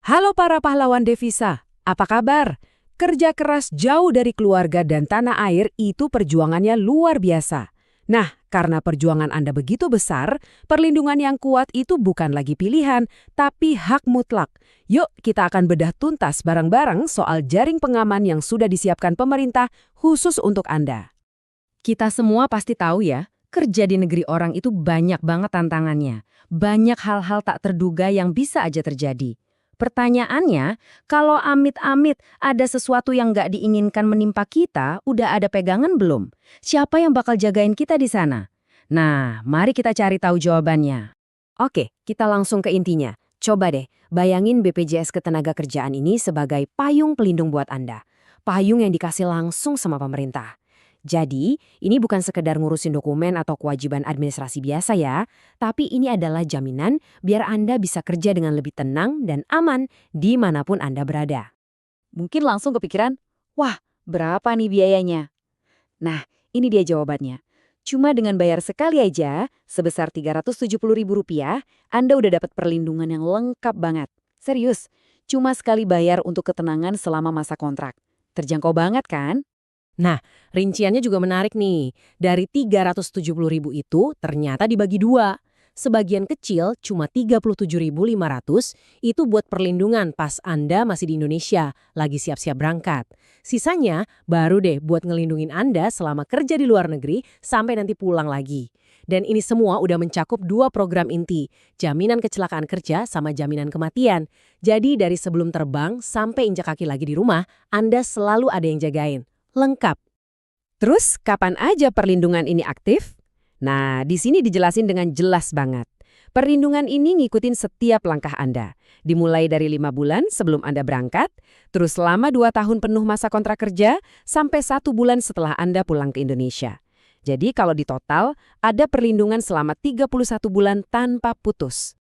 Halo para pahlawan devisa, apa kabar? Kerja keras jauh dari keluarga dan tanah air itu perjuangannya luar biasa. Nah, karena perjuangan Anda begitu besar, perlindungan yang kuat itu bukan lagi pilihan, tapi hak mutlak. Yuk, kita akan bedah tuntas bareng-bareng soal jaring pengaman yang sudah disiapkan pemerintah khusus untuk Anda. Kita semua pasti tahu ya, kerja di negeri orang itu banyak banget tantangannya. Banyak hal-hal tak terduga yang bisa aja terjadi. Pertanyaannya, kalau amit-amit ada sesuatu yang nggak diinginkan menimpa kita, udah ada pegangan belum? Siapa yang bakal jagain kita di sana? Nah, mari kita cari tahu jawabannya. Oke, kita langsung ke intinya. Coba deh, bayangin BPJS Ketenagakerjaan ini sebagai payung pelindung buat Anda. Payung yang dikasih langsung sama pemerintah. Jadi, ini bukan sekedar ngurusin dokumen atau kewajiban administrasi biasa ya, tapi ini adalah jaminan biar Anda bisa kerja dengan lebih tenang dan aman dimanapun Anda berada. Mungkin langsung kepikiran, wah, berapa nih biayanya? Nah, ini dia jawabannya. Cuma dengan bayar sekali aja, sebesar Rp370.000, Anda udah dapat perlindungan yang lengkap banget. Serius, cuma sekali bayar untuk ketenangan selama masa kontrak. Terjangkau banget kan? Nah, rinciannya juga menarik nih. Dari 370.000 itu ternyata dibagi dua. Sebagian kecil, cuma 37.500, itu buat perlindungan pas Anda masih di Indonesia, lagi siap-siap berangkat. Sisanya baru deh buat ngelindungin Anda selama kerja di luar negeri sampai nanti pulang lagi. Dan ini semua udah mencakup dua program inti, jaminan kecelakaan kerja sama jaminan kematian. Jadi dari sebelum terbang sampai injak kaki lagi di rumah, Anda selalu ada yang jagain. Lengkap. Terus, kapan aja perlindungan ini aktif? Nah, di sini dijelasin dengan jelas banget. Perlindungan ini ngikutin setiap langkah Anda. Dimulai dari 5 bulan sebelum Anda berangkat, terus selama 2 tahun penuh masa kontrak kerja, sampai 1 bulan setelah Anda pulang ke Indonesia. Jadi kalau di total, ada perlindungan selama 31 bulan tanpa putus.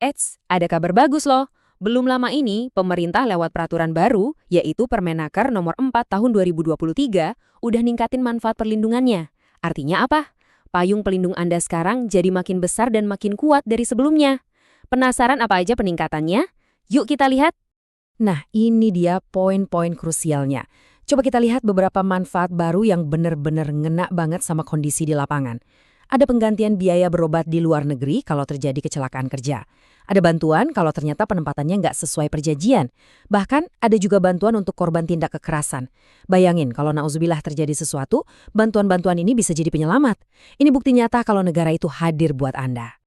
Eits, ada kabar bagus loh. Belum lama ini, pemerintah lewat peraturan baru, yaitu Permenaker nomor 4 tahun 2023, udah ningkatin manfaat perlindungannya. Artinya apa? Payung pelindung Anda sekarang jadi makin besar dan makin kuat dari sebelumnya. Penasaran apa aja peningkatannya? Yuk kita lihat. Nah, ini dia poin-poin krusialnya. Coba kita lihat beberapa manfaat baru yang benar-benar ngena banget sama kondisi di lapangan. Ada penggantian biaya berobat di luar negeri kalau terjadi kecelakaan kerja. Ada bantuan kalau ternyata penempatannya nggak sesuai perjanjian. Bahkan ada juga bantuan untuk korban tindak kekerasan. Bayangin kalau nauzubillah terjadi sesuatu, bantuan-bantuan ini bisa jadi penyelamat. Ini bukti nyata kalau negara itu hadir buat Anda.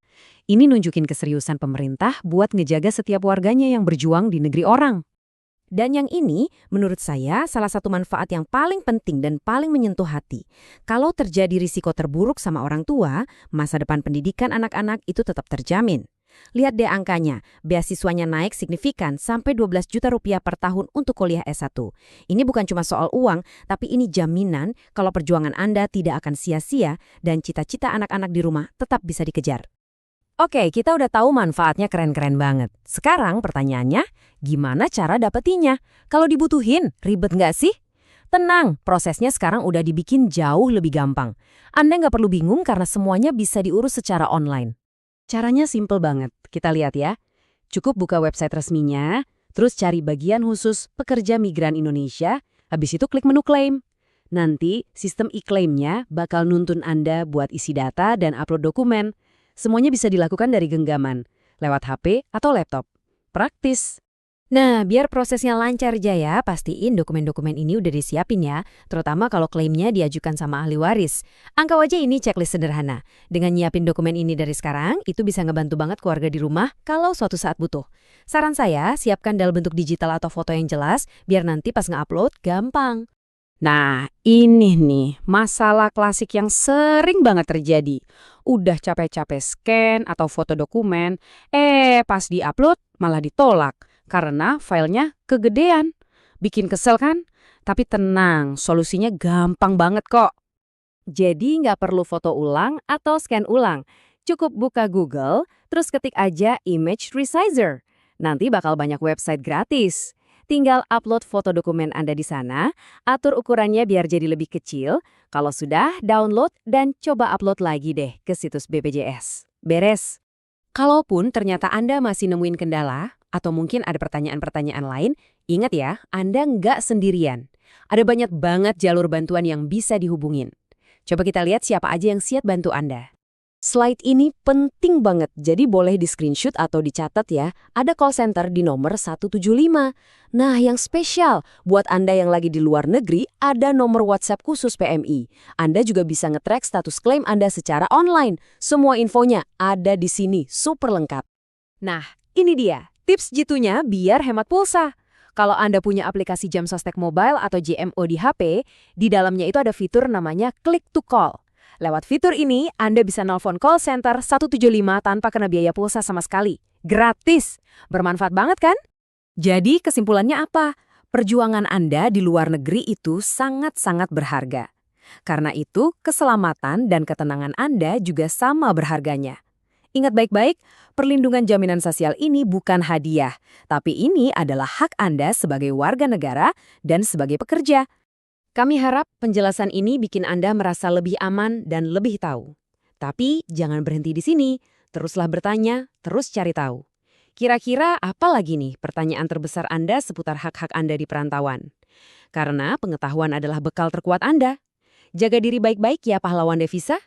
Ini nunjukin keseriusan pemerintah buat ngejaga setiap warganya yang berjuang di negeri orang. Dan yang ini, menurut saya, salah satu manfaat yang paling penting dan paling menyentuh hati. Kalau terjadi risiko terburuk sama orang tua, masa depan pendidikan anak-anak itu tetap terjamin. Lihat deh angkanya, beasiswanya naik signifikan sampai 12 juta rupiah per tahun untuk kuliah S1. Ini bukan cuma soal uang, tapi ini jaminan kalau perjuangan Anda tidak akan sia-sia dan cita-cita anak-anak di rumah tetap bisa dikejar. Oke, kita udah tahu manfaatnya keren-keren banget. Sekarang pertanyaannya, gimana cara dapetinnya? Kalau dibutuhin, ribet nggak sih? Tenang, prosesnya sekarang udah dibikin jauh lebih gampang. Anda nggak perlu bingung karena semuanya bisa diurus secara online. Caranya simple banget, kita lihat ya. Cukup buka website resminya, terus cari bagian khusus pekerja migran Indonesia, habis itu klik menu klaim. Nanti sistem e-claimnya bakal nuntun Anda buat isi data dan upload dokumen. Semuanya bisa dilakukan dari genggaman, lewat HP atau laptop. Praktis. Nah, biar prosesnya lancar Jaya, pastiin dokumen-dokumen ini udah disiapin ya, terutama kalau klaimnya diajukan sama ahli waris. Anggap aja ini checklist sederhana. Dengan nyiapin dokumen ini dari sekarang, itu bisa ngebantu banget keluarga di rumah kalau suatu saat butuh. Saran saya, siapkan dalam bentuk digital atau foto yang jelas, biar nanti pas nge-upload gampang. Nah, ini nih masalah klasik yang sering banget terjadi. Udah capek-capek scan atau foto dokumen, pas di-upload malah ditolak karena filenya kegedean. Bikin kesel kan? Tapi tenang, solusinya gampang banget kok. Jadi nggak perlu foto ulang atau scan ulang. Cukup buka Google, terus ketik aja image resizer. Nanti bakal banyak website gratis. Tinggal upload foto dokumen Anda di sana, atur ukurannya biar jadi lebih kecil. Kalau sudah, download dan coba upload lagi deh ke situs BPJS. Beres. Kalaupun ternyata Anda masih nemuin kendala, atau mungkin ada pertanyaan-pertanyaan lain, ingat ya, Anda nggak sendirian. Ada banyak banget jalur bantuan yang bisa dihubungin. Coba kita lihat siapa aja yang siap bantu Anda. Slide ini penting banget, jadi boleh di-screenshot atau dicatat ya. Ada call center di nomor 175. Nah, yang spesial, buat Anda yang lagi di luar negeri, ada nomor WhatsApp khusus PMI. Anda juga bisa nge-track status klaim Anda secara online. Semua infonya ada di sini, super lengkap. Nah, ini dia, tips jitunya biar hemat pulsa. Kalau Anda punya aplikasi Jam Sostek Mobile atau JMO di HP, di dalamnya itu ada fitur namanya Click to Call. Lewat fitur ini, Anda bisa nelpon call center 175 tanpa kena biaya pulsa sama sekali. Gratis! Bermanfaat banget kan? Jadi kesimpulannya apa? Perjuangan Anda di luar negeri itu sangat-sangat berharga. Karena itu, keselamatan dan ketenangan Anda juga sama berharganya. Ingat baik-baik, perlindungan jaminan sosial ini bukan hadiah, tapi ini adalah hak Anda sebagai warga negara dan sebagai pekerja. Kami harap penjelasan ini bikin Anda merasa lebih aman dan lebih tahu. Tapi jangan berhenti di sini, teruslah bertanya, terus cari tahu. Kira-kira apa lagi nih pertanyaan terbesar Anda seputar hak-hak Anda di perantauan? Karena pengetahuan adalah bekal terkuat Anda. Jaga diri baik-baik ya pahlawan devisa.